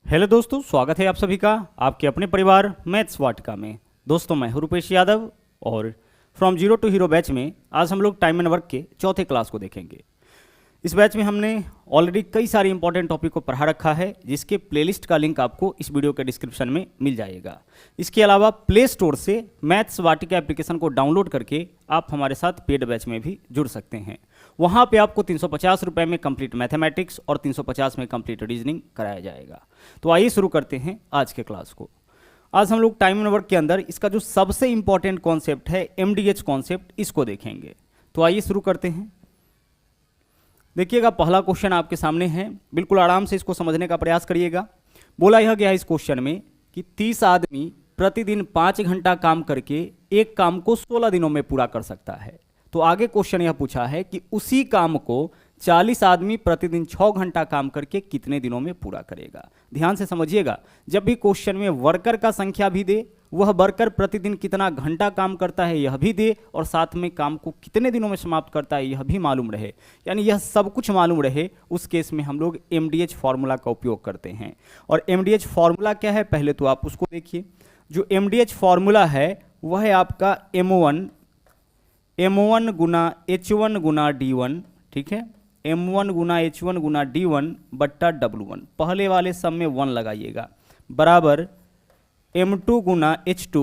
Hello दोस्तों, स्वागत है आप सभी का आपके अपने परिवार मैथ्स वाटिका में। दोस्तों मैं हूं रूपेश यादव और from zero to hero batch में आज हम लोग टाइम एंड वर्क के चौथे क्लास को देखेंगे। इस बैच में हमने ऑलरेडी कई सारे इंपॉर्टेंट टॉपिक को पढ़ा रखा है, जिसके प्लेलिस्ट का लिंक आपको इस वीडियो के डिस्क्रिप्शन में मिल जाएगा। इसके अलावा प्ले स्टोर से मैथ्स वाटिका एप्लीकेशन को डाउनलोड करके आप हमारे साथ पेड बैच में भी जुड़ सकते हैं। वहाँ पे आपको 350 रुपये में कंप्लीट मैथमेटिक्स और 350 में कंप्लीट रीजनिंग कराया जाएगा। तो आइए शुरू करते हैं आज के क्लास को। आज हम लोग टाइम एंड वर्क के अंदर इसका जो सबसे इंपॉर्टेंट कॉन्सेप्ट है MDH कॉन्सेप्ट, इसको देखेंगे। तो आइए शुरू करते हैं। देखिएगा, पहला क्वेश्चन आपके सामने है, बिल्कुल आराम से इसको समझने का प्रयास करिएगा। बोला यह गया है इस क्वेश्चन में कि 30 आदमी प्रतिदिन 5 घंटा काम करके एक काम को 16 दिनों में पूरा कर सकता है। तो आगे क्वेश्चन यह पूछा है कि उसी काम को 40 आदमी प्रतिदिन 6 घंटा काम करके कितने दिनों में पूरा करेगा। ध्यान से समझिएगा, जब भी क्वेश्चन में वर्कर का संख्या भी दे, वह वर्कर प्रतिदिन कितना घंटा काम करता है यह भी दे, और साथ में काम को कितने दिनों में समाप्त करता है यह भी मालूम रहे, यानी यह सब कुछ मालूम रहे, उस केस में हम लोग MDH फार्मूला का उपयोग करते हैं। और MDH फार्मूला क्या है, पहले तो आप उसको देखिए। जो MDH फार्मूला है वह है आपका M1 गुना H1 गुना D1, ठीक है, M1 गुना H1 गुना D1 बट्टा W1, पहले वाले सब में 1 लगाइएगा, बराबर M2 गुना H2,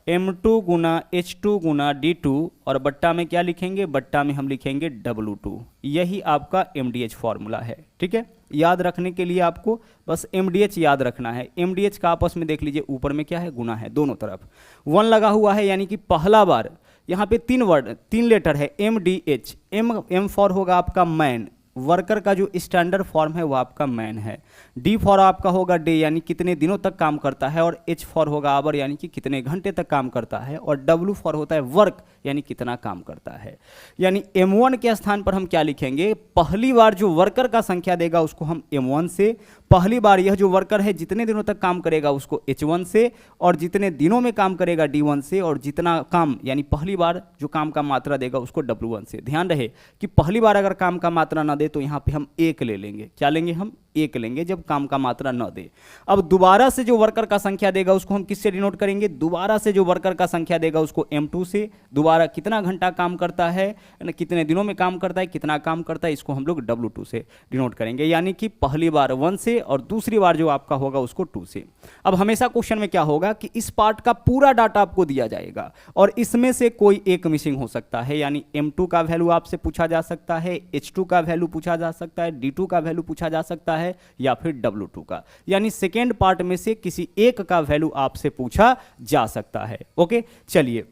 M2 गुना H2 गुना D2, और बट्टा में क्या लिखेंगे, बट्टा में हम लिखेंगे W2। यही आपका MDH फार्मूला है, ठीक है। याद रखने के लिए आपको बस MDH याद रखना है। MDH का आपस में देख लीजिए, ऊपर में क्या है, गुना है, दोनों तरफ 1 लगा हुआ है, यानी कि पहला बार यहाँ पे 3 लेटर है MDH। M फॉर होगा आपका मैन, वर्कर का जो स्टैंडर्ड फॉर्म है वो आपका मैन है। D फॉर आपका होगा डे, यानी कितने दिनों तक काम करता है, और H फॉर होगा आवर, यानी कि कितने घंटे तक काम करता है, और W फॉर होता है वर्क, यानी कितना काम करता है। यानी M1 के स्थान पर हम क्या लिखेंगे, पहली बार जो वर्कर का संख्या देगा उसको हम M1 से, पहली बार यह जो वर्कर है जितने दिनों तक काम करेगा उसको H1 से, और जितने दिनों में काम करेगा D1 से, और जितना काम यानी पहली बार जो काम का मात्रा देगा उसको W1 से। ध्यान रहे कि पहली बार अगर काम का मात्रा ना दे तो यहाँ पे हम 1 ले लेंगे। क्या लेंगे, हम 1 लेंगे जब काम का मात्रा न दे। अब दोबारा से जो वर्कर का संख्या देगा उसको हम किससे डिनोट करेंगे, दोबारा से जो वर्कर का संख्या देगा उसको M2 से। दोबारा कितना घंटा काम करता है, कितने दिनों में काम करता है, कितना काम करता है, इसको हम लोग W2 से डिनोट करेंगे, यानी कि पहली बार 1 से और दूसरी बार जो आपका होगा उसको 2 से। अब हमेशा क्वेश्चन में क्या होगा कि इस पार्ट का पूरा डाटा आपको दिया जाएगा और इसमें से कोई एक मिसिंग हो सकता है, यानी M2 का वैल्यू आपसे पूछा जा सकता है, H2 का वैल्यू पूछा जा सकता है, D2 का वैल्यू पूछा जा सकता है, या फिर W2 का, यानी सेकेंड पार्ट में से किसी एक का वैल्यू आपसे पूछा जा सकता है। ओके, चलिए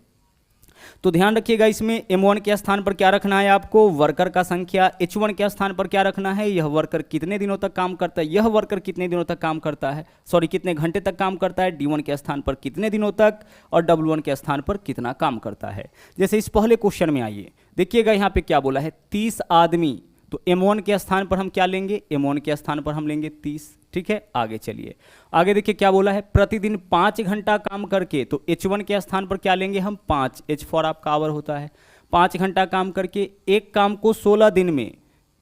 तो ध्यान रखिएगा, इसमें M1 के स्थान पर क्या रखना है आपको, वर्कर का संख्या। H1 के स्थान पर क्या रखना है, यह वर्कर कितने दिनों तक काम करता है, यह वर्कर कितने दिनों तक काम करता है, सॉरी कितने घंटे तक काम करता है। D1 के स्थान पर कितने दिनों तक, और W1 के स्थान पर कितना काम करता है। जैसे इस पहले क्वेश्चन में आइए, देखिएगा यहाँ पे क्या बोला है, 30 आदमी, तो M1 के स्थान पर हम क्या लेंगे, M1 के स्थान पर हम लेंगे 30, ठीक है। आगे चलिए, आगे देखिए क्या बोला है, प्रतिदिन 5 घंटा काम करके, तो H1 के स्थान पर क्या लेंगे हम 5, H फॉर आपका आवर होता है। 5 घंटा काम करके एक काम को 16 दिन में,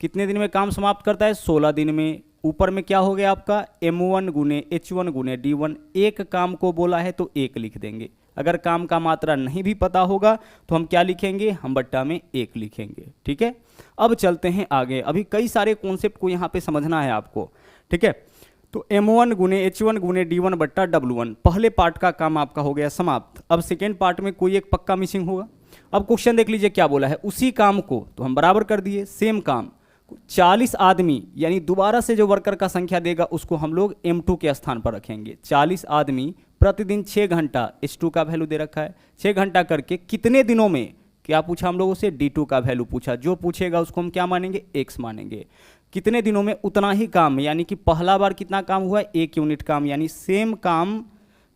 कितने दिन में काम समाप्त करता है, 16 दिन में। ऊपर में क्या हो गया आपका M1 गुने H1 गुने D1, एक काम को बोला है तो 1 लिख देंगे। अगर काम का मात्रा नहीं भी पता होगा तो हम क्या लिखेंगे, हम बट्टा में 1 लिखेंगे, ठीक है। अब चलते हैं आगे, अभी कई सारे कॉन्सेप्ट को यहाँ पे समझना है आपको, ठीक है। तो M1 गुने H1 गुने D1 बट्टा W1, पहले पार्ट का काम आपका हो गया समाप्त। अब सेकेंड पार्ट में कोई एक पक्का मिसिंग होगा। अब क्वेश्चन देख लीजिए क्या बोला है, उसी काम को तो हम बराबर कर दिए, सेम काम 40 आदमी, यानी दोबारा से जो वर्कर का संख्या देगा उसको हम लोग M2 के स्थान पर रखेंगे। 40 आदमी प्रतिदिन 6 घंटा, H2 का वैल्यू दे रखा है, 6 घंटा करके कितने दिनों में, क्या पूछा हम लोगों से, D2 का वैल्यू पूछा। जो पूछेगा उसको हम क्या मानेंगे, X मानेंगे। कितने दिनों में, उतना ही काम, यानी कि पहला बार कितना काम हुआ, 1 यूनिट काम, यानी सेम काम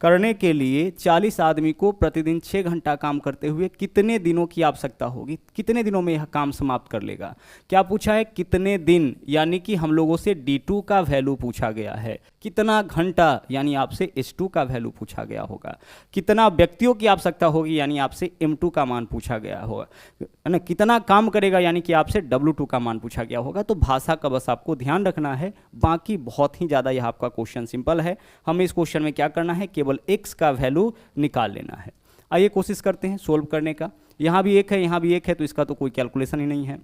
करने के लिए 40 आदमी को प्रतिदिन 6 घंटा काम करते हुए कितने दिनों की आवश्यकता होगी, कितने दिनों में यह काम समाप्त कर लेगा। क्या पूछा है, कितने दिन, यानी कि हम लोगों से D2 का वैल्यू पूछा गया है। कितना घंटा यानी आपसे H2 का वैल्यू पूछा गया होगा। कितना व्यक्तियों की आवश्यकता होगी यानी आपसे M2 का मान पूछा गया होगा, है ना। कितना काम करेगा यानी कि आपसे W2 का मान पूछा गया होगा। तो भाषा का बस आपको ध्यान रखना है, बाकी बहुत ही ज़्यादा यह आपका क्वेश्चन सिंपल है। हमें इस क्वेश्चन में क्या करना है, केवल x का वैल्यू निकाल लेना है। आइए कोशिश करते हैं सोल्व करने का। यहाँ भी 1 है, यहाँ भी 1 है, तो इसका तो कोई कैलकुलेशन ही नहीं है।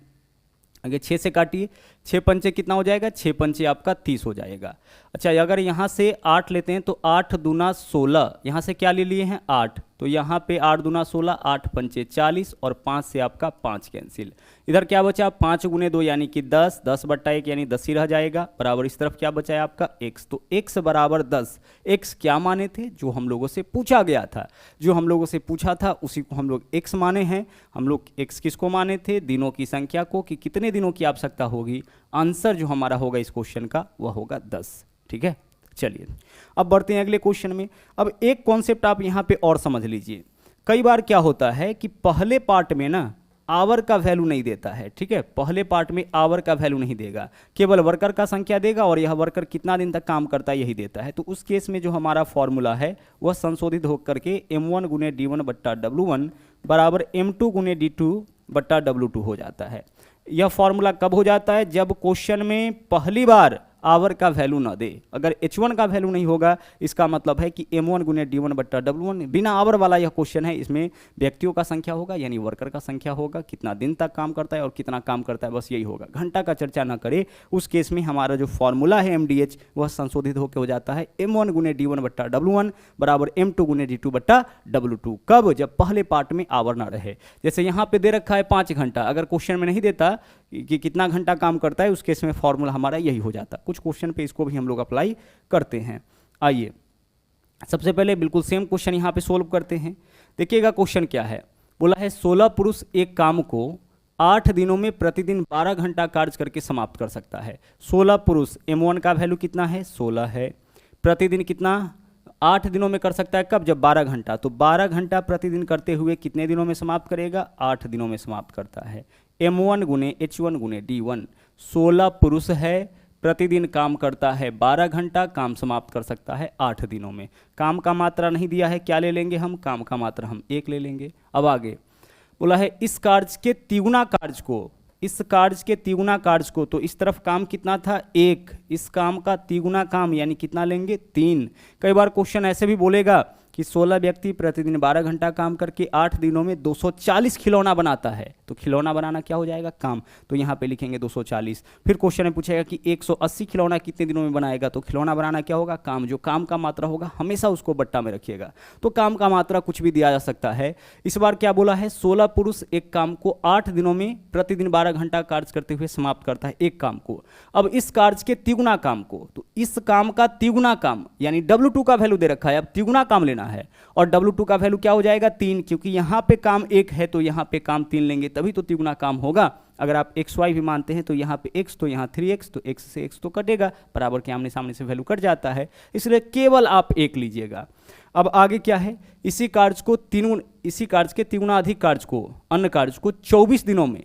आगे 6 से काटिए, 6 पंचे कितना हो जाएगा, 6 पंचे आपका 30 हो जाएगा। अच्छा, अगर यहाँ से 8 लेते हैं तो 8 दूना 16, यहाँ से क्या ले लिए हैं 8, तो यहाँ पे 8 दूना 16, 8 पंचे 40 और 5 से आपका 5 कैंसिल। इधर क्या बचा, 5 गुने 2 यानी कि 10, 10 बट्टा 1 यानी 10 ही रह जाएगा, बराबर इस तरफ क्या बचा है आपका x। तो x बराबर 10। x क्या माने थे, जो हम लोगों से पूछा गया था, जो हम लोगों से पूछा था उसी को हम लोग x माने हैं। हम लोग x किसको माने थे, दिनों की संख्या को, कि कितने दिनों की आवश्यकता होगी। आंसर जो हमारा होगा इस क्वेश्चन का वह होगा 10। ठीक है, चलिए अब बढ़ते हैं अगले क्वेश्चन में। अब एक कॉन्सेप्ट आप यहाँ पे और समझ लीजिए। कई बार क्या होता है कि पहले पार्ट में ना आवर का वैल्यू नहीं देता है। ठीक है, पहले पार्ट में आवर का वैल्यू नहीं देगा, केवल वर्कर का संख्या देगा और यह वर्कर कितना दिन तक काम करता है यही देता है। तो उस केस में जो हमारा फॉर्मूला है वह संशोधित होकर के M1 गुने D1 बट्टा W1 बराबर M2 गुने D2 बट्टा W2 हो जाता है। यह फॉर्मूला कब हो जाता है, जब क्वेश्चन में पहली बार आवर का वैल्यू ना दे। अगर H1 का वैल्यू नहीं होगा इसका मतलब है कि M1 गुने D1 बट्टा W1 बिना आवर वाला यह क्वेश्चन है। इसमें व्यक्तियों का संख्या होगा यानी वर्कर का संख्या होगा, कितना दिन तक काम करता है और कितना काम करता है, बस यही होगा। घंटा का चर्चा ना करे, उस केस में हमारा जो फॉर्मूला है MDH वह संशोधित होकर हो जाता है M1 गुने D1 बट्टा W1 बराबर M2 गुने D2 बट्टा W2। कब, जब पहले पार्ट में आवर ना रहे। जैसे यहाँ पे दे रखा है 5 घंटा, अगर क्वेश्चन में नहीं देता कि कितना घंटा काम करता है, उस केस में फॉर्मूला हमारा यही हो जाता। कुछ क्वेश्चन पे इसको भी हम लोग अप्लाई करते हैं। आइए सबसे पहले बिल्कुल सेम क्वेश्चन यहाँ पे सोल्व करते हैं। देखिएगा क्वेश्चन क्या है, बोला है 16 पुरुष एक काम को 8 दिनों में प्रतिदिन 12 घंटा कार्य करके समाप्त कर सकता है। 16 पुरुष, M1 का वैल्यू कितना है 16 है, प्रतिदिन कितना 8 दिनों में कर सकता है। कब, जब 12 घंटा। तो 12 घंटा प्रतिदिन करते हुए कितने दिनों में समाप्त करेगा, 8 दिनों में समाप्त करता है। M1 गुने H1 गुने D1, 16 पुरुष है, प्रतिदिन काम करता है 12 घंटा, काम समाप्त कर सकता है 8 दिनों में। काम का मात्रा नहीं दिया है, क्या ले लेंगे हम, काम का मात्रा हम 1 ले लेंगे। अब आगे बोला है इस कार्य के तिगुना कार्य को, इस कार्य के तिगुना कार्य को, तो इस तरफ काम कितना था 1, इस काम का तिगुना काम यानी कितना लेंगे 3। कई बार क्वेश्चन ऐसे भी बोलेगा कि 16 व्यक्ति प्रतिदिन 12 घंटा काम करके 8 दिनों में 240 खिलौना बनाता है। तो खिलौना बनाना क्या हो जाएगा, काम, तो यहाँ पे लिखेंगे 240। फिर क्वेश्चन में पूछेगा कि 180 खिलौना कितने दिनों में बनाएगा, तो खिलौना बनाना क्या होगा, काम। जो काम का मात्रा होगा हमेशा उसको बट्टा में रखिएगा। तो काम का मात्रा कुछ भी दिया जा सकता है। इस बार क्या बोला है, 16 पुरुष एक काम को 8 दिनों में प्रतिदिन 12 घंटा कार्य करते हुए समाप्त करता है एक काम को। अब इस कार्य के तिगुना काम को, तो इस काम का तिगुना काम यानी W2 का वैल्यू दे रखा है, अब तिगुना काम लेना है। और W2 का वैल्यू क्या हो जाएगा 3, क्योंकि यहाँ पे काम 1 है तो यहाँ पे काम 3 लेंगे तभी तो तिगुना काम होगा। अगर आप XY भी मानते हैं तो यहाँ पे x तो यहाँ 3x, तो x से x तो कटेगा, बराबर के आमने सामने से वैल्यू कट जाता है, इसलिए केवल आप 1 लीजिएगा। अब आगे क्या है, इसी कार्य के तिगुना अधिक कार्य को, अन्य कार्य को 24 दिनों में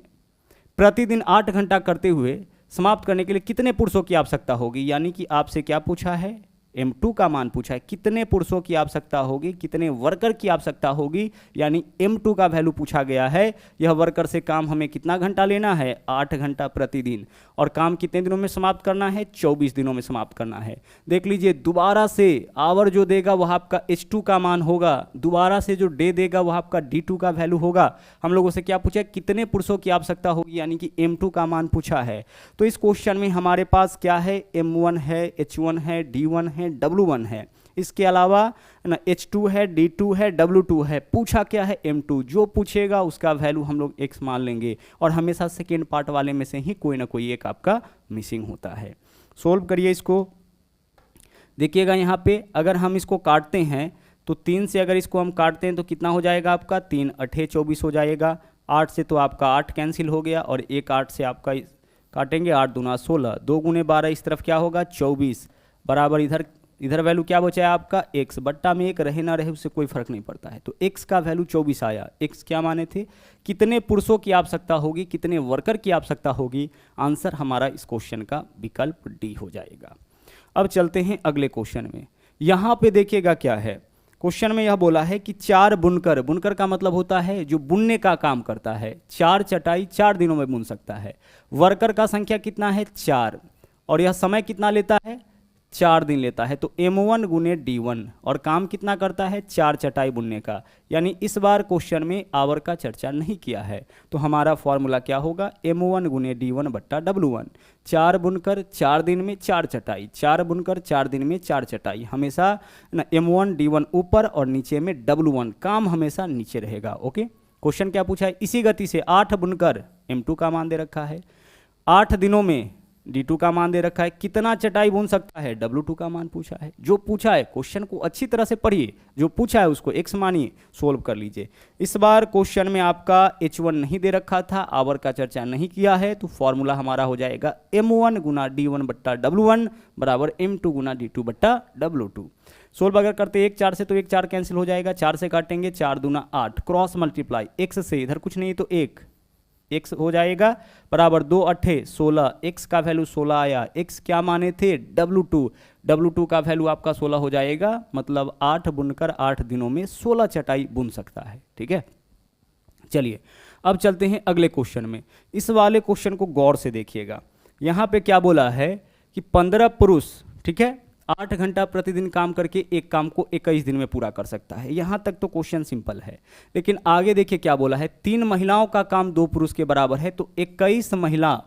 प्रतिदिन 8 घंटा करते हुए समाप्त करने के लिए कितने पुरुषों की आवश्यकता होगी। यानी कि आपसे क्या पूछा है, M2 का मान पूछा है, कितने पुरुषों की आवश्यकता होगी, कितने वर्कर की आवश्यकता होगी, यानी M2 का वैल्यू पूछा गया है। यह वर्कर से काम हमें कितना घंटा लेना है, 8 घंटा प्रतिदिन, और काम कितने दिनों में समाप्त करना है, 24 दिनों में समाप्त करना है। देख लीजिए दोबारा से आवर जो देगा वह आपका H2 का मान होगा, दोबारा से जो डे देगा वह आपका D2 का वैल्यू होगा। हम लोगों से क्या पूछा, कितने पुरुषों की आवश्यकता होगी, यानी कि M2 का मान पूछा है। तो इस क्वेश्चन में हमारे पास क्या है, M1 है, H1 है, D1 है, W1 है, इसके अलावा ना H2 है, D2 है, W2 है। पूछा क्या है, M2। जो पूछेगा उसका वैल्यू हम लोग x मान लेंगे, और हमेशा सेकेंड पार्ट वाले में से ही कोई ना कोई एक आपका मिसिंग होता है। सोल्व करिए इसको। देखिएगा यहाँ पे अगर हम इसको काटते हैं तो 3 से अगर इसको हम काटते हैं तो कितना हो जाएगा आपका, 3 8 24 हो जाएगा। 8 से तो आपका 8 कैंसिल हो गया, और 1 8 से आपका काटेंगे 8 दूना 16, 2 गुने 12, इस तरफ क्या होगा 24, बराबर इधर इधर वैल्यू क्या बचा है आपका x, बट्टा में एक रहे ना रहे उससे कोई फर्क नहीं पड़ता है। तो x का वैल्यू 24 आया। x क्या माने थे, कितने पुरुषों की आवश्यकता होगी, कितने वर्कर की आवश्यकता होगी। आंसर हमारा इस क्वेश्चन का विकल्प डी हो जाएगा। अब चलते हैं अगले क्वेश्चन में। यहाँ पे देखिएगा क्या है, क्वेश्चन में यह बोला है कि 4 बुनकर, बुनकर का मतलब होता है जो बुनने का काम करता है, 4 चटाई 4 दिनों में बुन सकता है। वर्कर का संख्या कितना है 4, और यह समय कितना लेता है 4 दिन लेता है। तो M1 गुने D1, और काम कितना करता है 4 चटाई बुनने का। यानी इस बार क्वेश्चन में आवर का चर्चा नहीं किया है। तो हमारा फॉर्मूला क्या होगा, M1 गुने D1 बट्टा W1। 4 बुनकर 4 दिन में 4 चटाई, 4 बुनकर 4 दिन में 4 चटाई। हमेशा ना M1 D1 ऊपर और नीचे में W1, काम हमेशा नीचे रहेगा। ओके, क्वेश्चन क्या पूछा है, इसी गति से 8 बुनकर M2 का मान दे रखा है, 8 दिनों में D2 का मान दे रखा है, कितना चटाई बुन सकता है W2 का मान पूछा है। जो पूछा है क्वेश्चन को अच्छी तरह से पढ़िए, जो पूछा है उसको x मानिए, सोल्व कर लीजिए। इस बार क्वेश्चन में आपका H1 नहीं दे रखा था, आवर का चर्चा नहीं किया है, तो फॉर्मूला हमारा हो जाएगा M1 गुना D1 बट्टा W1 बराबर M2 गुना D2 बट्टा W2। सोल्व अगर करते 1 4 से तो 1 4 कैंसिल हो जाएगा, 4 से काटेंगे 4 दूना 8, क्रॉस मल्टीप्लाई x से, इधर कुछ नहीं तो 1 x हो जाएगा बराबर 2 अट्ठे 16, x का वैल्यू 16 आया। x क्या माने थे W2 का वैल्यू आपका 16 हो जाएगा, मतलब 8 बुनकर 8 दिनों में 16 चटाई बुन सकता है। ठीक है, चलिए अब चलते हैं अगले क्वेश्चन में। इस वाले क्वेश्चन को गौर से देखिएगा। यहाँ पे क्या बोला है कि 15 पुरुष, ठीक है, 8 घंटा प्रतिदिन काम करके एक काम को 21 दिन में पूरा कर सकता है। यहाँ तक तो क्वेश्चन सिंपल है, लेकिन आगे देखिए क्या बोला है, 3 महिलाओं का काम 2 पुरुष के बराबर है, तो 21 महिला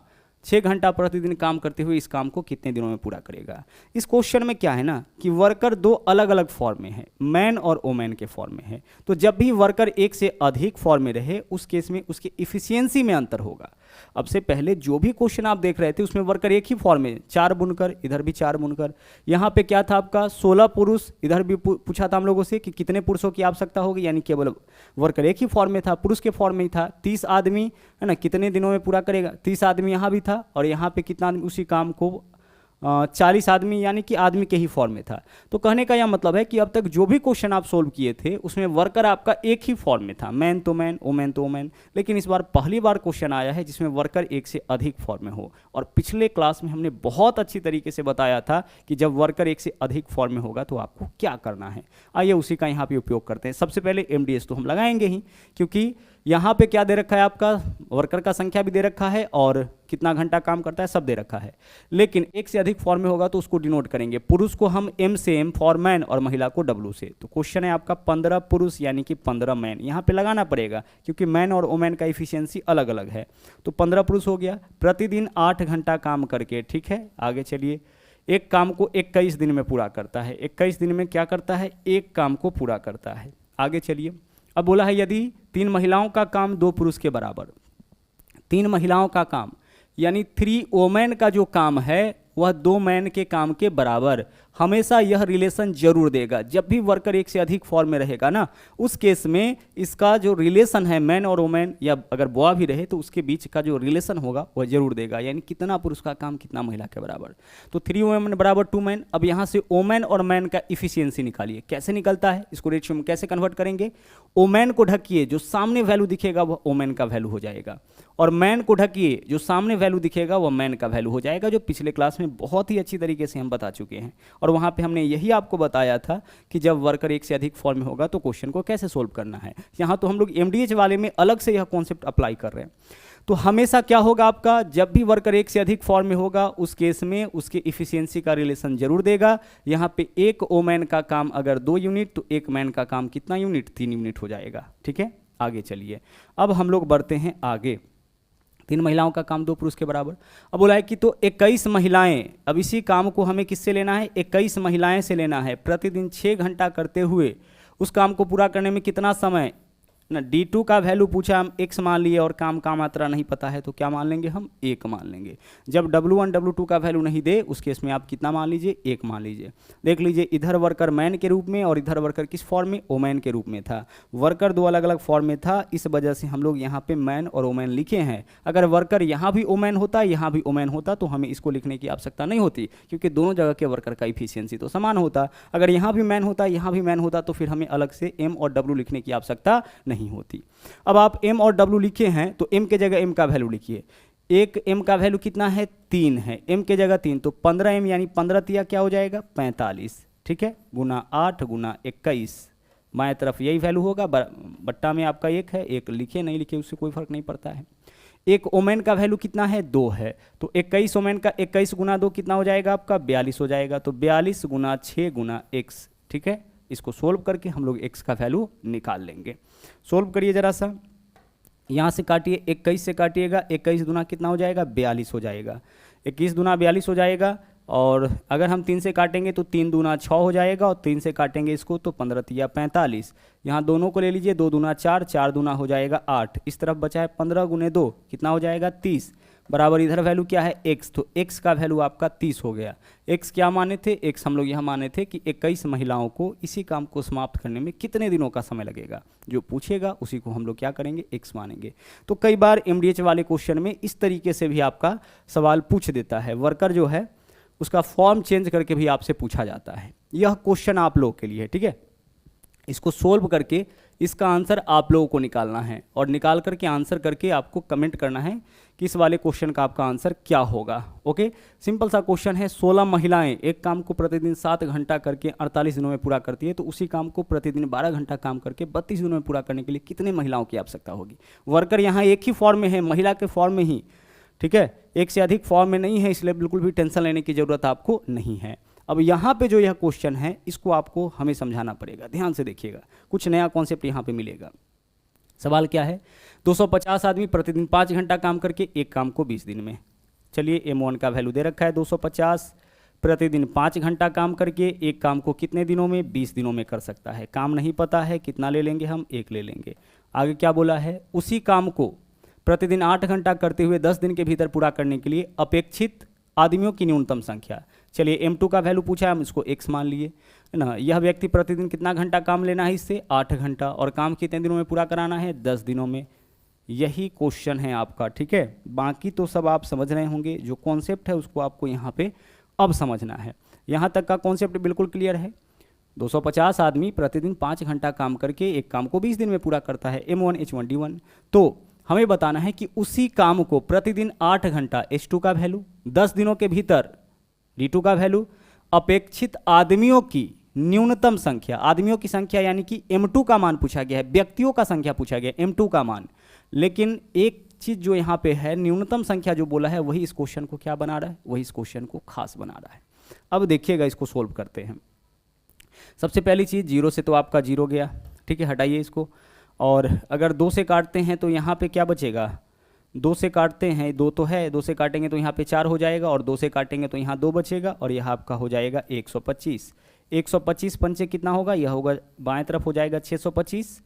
6 घंटा प्रतिदिन काम करते हुए इस काम को कितने दिनों में पूरा करेगा। इस क्वेश्चन में क्या है ना कि वर्कर 2 अलग अलग फॉर्म में है, मैन और वोमेन के फॉर्म में है। तो जब भी वर्कर एक से अधिक फॉर्म में रहे उस केस में उसकी इफिशियंसी में अंतर होगा। अब से पहले जो भी क्वेश्चन आप देख रहे थे उसमें वर्कर एक ही फॉर्म में, 4 बुनकर, इधर भी 4 बुनकर। यहाँ पे क्या था आपका 16 पुरुष, इधर भी पूछा था हम लोगों से कि कितने पुरुषों की आवश्यकता होगी, यानी केवल वर्कर एक ही फॉर्म में था, पुरुष के फॉर्म में ही था। 30 आदमी है ना, कितने दिनों में पूरा करेगा, 30 आदमी यहाँ भी था, और यहाँ पे कितना आदमी उसी काम को 40 आदमी, यानी कि आदमी के ही फॉर्म में था। तो कहने का यह मतलब है कि अब तक जो भी क्वेश्चन आप सोल्व किए थे उसमें वर्कर आपका एक ही फॉर्म में था, मैन तो मैन, वोमेन तो वोमेन। लेकिन इस बार पहली बार क्वेश्चन आया है जिसमें वर्कर एक से अधिक फॉर्म में हो। और पिछले क्लास में हमने बहुत अच्छी तरीके से बताया था कि जब वर्कर एक से अधिक फॉर्म में होगा तो आपको क्या करना है। आइए उसी का यहाँ पे उपयोग करते हैं। सबसे पहले MDS तो हम लगाएंगे ही, क्योंकि यहाँ पे क्या दे रखा है आपका, वर्कर का संख्या भी दे रखा है और कितना घंटा काम करता है सब दे रखा है। लेकिन एक से अधिक फॉर्म में होगा तो उसको डिनोट करेंगे। पुरुष को हम M से M, फॉर मैन, और महिला को W से। तो क्वेश्चन है आपका 15 पुरुष यानी कि 15 मैन, यहाँ पे लगाना पड़ेगा क्योंकि मैन और वोमेन का इफिशियंसी अलग अलग है। तो 15 पुरुष हो गया, प्रतिदिन 8 घंटा काम करके। ठीक है, आगे चलिए। एक काम को 21 दिन में पूरा करता है। 21 दिन में क्या करता है, एक काम को पूरा करता है। आगे चलिए। अब बोला है यदि 3 महिलाओं का काम 2 पुरुष के बराबर, 3 महिलाओं का काम यानी 3 वोमेन का जो काम है वह 2 मैन के काम के बराबर, हमेशा यह रिलेशन जरूर देगा। जब भी वर्कर एक से अधिक फॉर्म में रहेगा ना, उस केस में इसका जो रिलेशन है मैन और वोमेन, या अगर बॉय भी रहे तो उसके बीच का जो रिलेशन होगा वह जरूर देगा, यानी कितना पुरुष का काम कितना महिला के बराबर। तो 3 वोमेन बराबर 2 मैन। अब यहाँ से वोमेन और मैन का इफिशियंसी निकालिए। कैसे निकलता है, इसको रेशियो में कैसे कन्वर्ट करेंगे। वोमेन को ढकिए, जो सामने वैल्यू दिखेगा वह वोमेन का वैल्यू हो जाएगा, और मैन को ढकिए, जो सामने वैल्यू दिखेगा वह मैन का वैल्यू हो जाएगा, जो पिछले क्लास में बहुत ही अच्छी तरीके से हम बता चुके हैं। और वहाँ पे हमने यही आपको बताया था कि जब वर्कर एक से अधिक फॉर्म में होगा तो क्वेश्चन को कैसे सोल्व करना है। यहाँ तो हम लोग MDH वाले में अलग से यह कॉन्सेप्ट अप्लाई कर रहे हैं। तो हमेशा क्या होगा आपका, जब भी वर्कर एक से अधिक फॉर्म में होगा उस केस में उसके इफिशियंसी का रिलेशन जरूर देगा। यहाँ पे एक वोमेन का काम अगर 2 यूनिट तो एक मैन का काम कितना यूनिट, 3 यूनिट हो जाएगा। ठीक है, आगे चलिए। अब हम लोग बढ़ते हैं आगे। 3 महिलाओं का काम 2 पुरुष के बराबर। अब बोला है कि तो 21 महिलाएं, अब इसी काम को हमें किससे लेना है, 21 महिलाएं से लेना है। प्रतिदिन 6 घंटा करते हुए उस काम को पूरा करने में कितना समय, ना D2 का वैल्यू पूछा, हम x मान लिए और काम का मात्रा नहीं पता है तो क्या मान लेंगे हम, 1 मान लेंगे। जब W1 W2 का वैल्यू नहीं दे उस केस में आप कितना मान लीजिए, 1 मान लीजिए। देख लीजिए इधर वर्कर मैन के रूप में और इधर वर्कर किस फॉर्म में, ओमैन के रूप में था। वर्कर दो अलग अलग फॉर्म में था, इस वजह से हम लोग यहाँ पे मैन और ओमैन लिखे हैं। अगर वर्कर यहाँ भी ओमैन होता, यहाँ भी ओमैन होता तो हमें इसको लिखने की आवश्यकता नहीं होती, क्योंकि दोनों जगह के वर्कर का इफिशियंसी तो समान होता। अगर यहाँ भी मैन होता, यहाँ भी मैन होता तो फिर हमें अलग से M और W लिखने की आवश्यकता नहीं होती। अब आप M और W लिखे हैं तो M के जगह M का वैल्यू लिखिए। एक M का वैल्यू कितना है, 3 है, M के जगह 3 तो 15M यानी 15 तिया क्या हो जाएगा, 45, ठीक है, गुना 8 गुना 21। बाएं तरफ यही वैल्यू होगा, बट्टा में आपका 1 है, 1 लिखे नहीं लिखे उससे कोई फर्क नहीं पड़ता है। एक ओमेन का वैल्यू कितना है, 2 है, तो 21 ओमेन का 21 गुना 2 कितना हो जाएगा आपका, 42 हो जाएगा। तो 42 गुना 6 गुना x, ठीक है। इसको सोल्व करके हम लोग x का वैल्यू निकाल लेंगे। सोल्व करिए जरा सा, यहाँ से काटिए, 21 से काटिएगा, 21 दुना कितना हो जाएगा, 42 हो जाएगा। 21 दुना 42 हो जाएगा, और अगर हम 3 से काटेंगे तो 3 दूना 6 हो जाएगा, और 3 से काटेंगे इसको तो 15 तिया 45। यहाँ दोनों को ले लीजिए, 2 दूना 4, 4 दूना हो जाएगा 8। इस तरफ बचा है 15 गुने 2 कितना हो जाएगा, 30, बराबर इधर वैल्यू क्या है, x, तो x का वैल्यू आपका 30 हो गया। x क्या माने थे, x हम लोग यहाँ माने थे कि 21 महिलाओं को इसी काम को समाप्त करने में कितने दिनों का समय लगेगा। जो पूछेगा उसी को हम लोग क्या करेंगे, x मानेंगे। तो कई बार MDH वाले क्वेश्चन में इस तरीके से भी आपका सवाल पूछ देता है, वर्कर जो है उसका फॉर्म चेंज करके भी आपसे पूछा जाता है। यह क्वेश्चन आप लोग के लिए है, ठीक है। इसको सोल्व करके इसका आंसर आप लोगों को निकालना है, और निकाल करके आंसर करके आपको कमेंट करना है कि इस वाले क्वेश्चन का आपका आंसर क्या होगा। ओके, सिंपल सा क्वेश्चन है। 16 महिलाएं एक काम को प्रतिदिन 7 घंटा करके 48 दिनों में पूरा करती है, तो उसी काम को प्रतिदिन 12 घंटा काम करके 32 दिनों में पूरा करने के लिए कितने महिलाओं की आवश्यकता होगी। वर्कर यहाँ एक ही फॉर्म में है, महिला के फॉर्म में ही, ठीक है, एक से अधिक फॉर्म में नहीं है, इसलिए बिल्कुल भी टेंशन लेने की जरूरत आपको नहीं है। अब यहाँ पे जो यह क्वेश्चन है इसको आपको हमें समझाना पड़ेगा, ध्यान से देखिएगा, कुछ नया कॉन्सेप्ट यहाँ पे मिलेगा। सवाल क्या है, 250 आदमी प्रतिदिन 5 घंटा काम करके एक काम को 20 दिन में। चलिए M1 का वैल्यू दे रखा है 250, प्रतिदिन 5 घंटा काम करके एक काम को कितने दिनों में, 20 दिनों में कर सकता है। काम नहीं पता है, कितना ले लेंगे हम, 1 ले लेंगे। आगे क्या बोला है, उसी काम को प्रतिदिन 8 घंटा करते हुए 10 दिन के भीतर पूरा करने के लिए अपेक्षित आदमियों की न्यूनतम संख्या। चलिए M2 का वैल्यू पूछा है, हम इसको x मान लिए, है ना। यह व्यक्ति प्रतिदिन कितना घंटा काम लेना है इससे, 8 घंटा, और काम कितने दिनों में पूरा कराना है, 10 दिनों में। यही क्वेश्चन है आपका, ठीक है। बाकी तो सब आप समझ रहे होंगे, जो कॉन्सेप्ट है उसको आपको यहाँ पे अब समझना है। यहाँ तक का कॉन्सेप्ट बिल्कुल क्लियर है। 250 आदमी प्रतिदिन 5 घंटा काम करके एक काम को 20 दिन में पूरा करता है, M1 H1 D1। तो हमें बताना है कि उसी काम को प्रतिदिन 8 घंटा H2 का वैल्यू, 10 दिनों के भीतर D2 का वैल्यू, अपेक्षित आदमियों की न्यूनतम संख्या, आदमियों की संख्या यानी कि M2 का मान पूछा गया है, व्यक्तियों का संख्या पूछा गया है, M2 का मान। लेकिन एक चीज जो यहाँ पे है, न्यूनतम संख्या जो बोला है वही इस क्वेश्चन को क्या बना रहा है, वही इस क्वेश्चन को खास बना रहा है। अब देखिएगा, इसको सोल्व करते हैं। सबसे पहली चीज, 0 से तो आपका 0 गया, ठीक है, हटाइए इसको। और अगर 2 से काटते हैं तो यहाँ पे क्या बचेगा, 2 से काटते हैं, 2 तो है, 2 से काटेंगे तो यहाँ पे 4 हो जाएगा, और 2 से काटेंगे तो यहाँ 2 बचेगा, और यह आपका हो जाएगा 125। 125 पंचे कितना होगा, यह होगा बाएं तरफ हो जाएगा 625,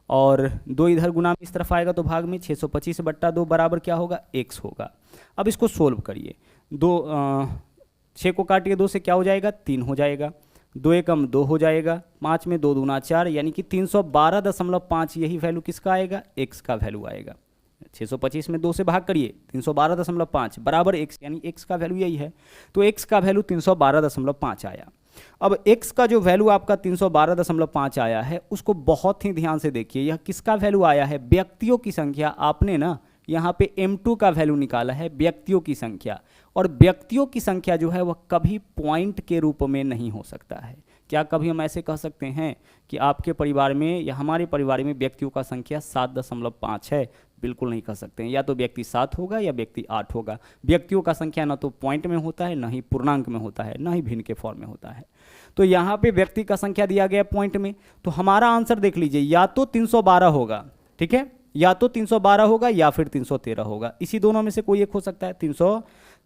और 2 इधर गुना में इस तरफ आएगा तो भाग में 625 बट्टा 2 बराबर क्या होगा, x होगा। अब इसको सोल्व करिए, 6 को काटिए 2 से क्या हो जाएगा, 3 हो जाएगा, 2 एकम 2 हो जाएगा, 5 में 2 दूना 4, यानी कि 312.5, यही वैल्यू किसका आएगा, x का वैल्यू आएगा। 625 में 2 से भाग करिए, 312.5 बराबर x, यानी x का वैल्यू यही है। तो x का वैल्यू 312.5 आया। अब x का जो वैल्यू आपका 312.5 आया है, उसको बहुत ही ध्यान से देखिए। यह किसका वैल्यू आया है, व्यक्तियों की संख्या। आपने ना यहाँ पे M2 का वैल्यू निकाला है, व्यक्तियों की संख्या, और व्यक्तियों की संख्या जो है वह कभी पॉइंट के रूप में नहीं हो सकता है। क्या कभी हम ऐसे कह सकते हैं कि आपके परिवार में या हमारे परिवार में व्यक्तियों का संख्या 7.5 है? बिल्कुल नहीं कह सकते हैं। या तो व्यक्ति 7 होगा या व्यक्ति 8 होगा। व्यक्तियों का संख्या ना तो पॉइंट में होता है, ना ही पूर्णांक में होता है, ना ही भिन्न के फॉर्म में होता है। तो यहाँ पे व्यक्ति का संख्या दिया गया पॉइंट में, तो हमारा आंसर देख लीजिए, या तो 312 होगा, ठीक है, या तो 312 होगा या फिर 313 होगा। इसी दोनों में से कोई एक हो सकता है।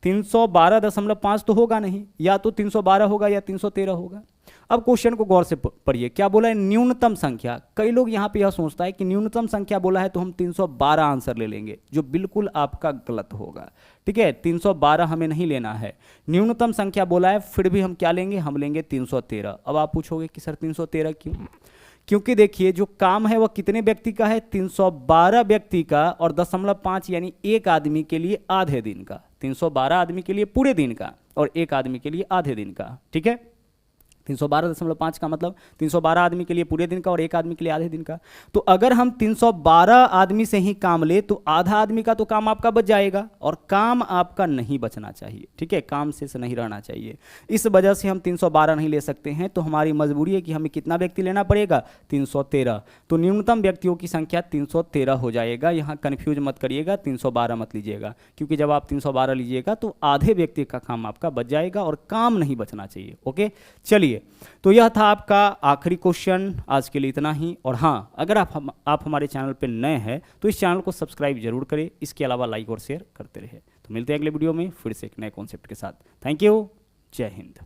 312.5 तो होगा नहीं, या तो 312 होगा या 313 होगा। अब क्वेश्चन को गौर से पढ़िए, क्या बोला है? न्यूनतम संख्या। कई लोग यहाँ पे यह सोचता है कि न्यूनतम संख्या बोला है तो हम 312 आंसर ले लेंगे, जो बिल्कुल आपका गलत होगा। ठीक है, 312 हमें नहीं लेना है, न्यूनतम संख्या बोला है, फिर भी हम क्या लेंगे? हम लेंगे 313। अब आप पूछोगे कि सर 313 क्यों? क्योंकि देखिए जो काम है वह कितने व्यक्ति का है? 312 व्यक्ति का, और 0.5 यानी एक आदमी के लिए आधे दिन का। 312 आदमी के लिए पूरे दिन का और एक आदमी के लिए आधे दिन का। ठीक है, 312.5 का मतलब 312 आदमी के लिए पूरे दिन का और एक आदमी के लिए आधे दिन का। तो अगर हम 312 आदमी से ही काम ले तो आधा आदमी का तो काम आपका बच जाएगा, और काम आपका नहीं बचना चाहिए। ठीक है, काम से नहीं रहना चाहिए। इस वजह से हम 312 नहीं ले सकते हैं, तो हमारी मजबूरी है कि हमें कितना व्यक्ति लेना पड़ेगा? 313। तो न्यूनतम व्यक्तियों की संख्या 313 हो जाएगा। यहाँ कन्फ्यूज मत करिएगा, 312 मत लीजिएगा, क्योंकि जब आप 312 लीजिएगा तो आधे व्यक्ति का काम आपका बच जाएगा और काम नहीं बचना चाहिए। ओके, चलिए, तो यह था आपका आखिरी क्वेश्चन। आज के लिए इतना ही। और हाँ, अगर आप हमारे चैनल पर नए हैं तो इस चैनल को सब्सक्राइब जरूर करें, इसके अलावा लाइक और शेयर करते रहे। तो मिलते हैं अगले वीडियो में फिर से एक नए कॉन्सेप्ट के साथ। थैंक यू, जय हिंद।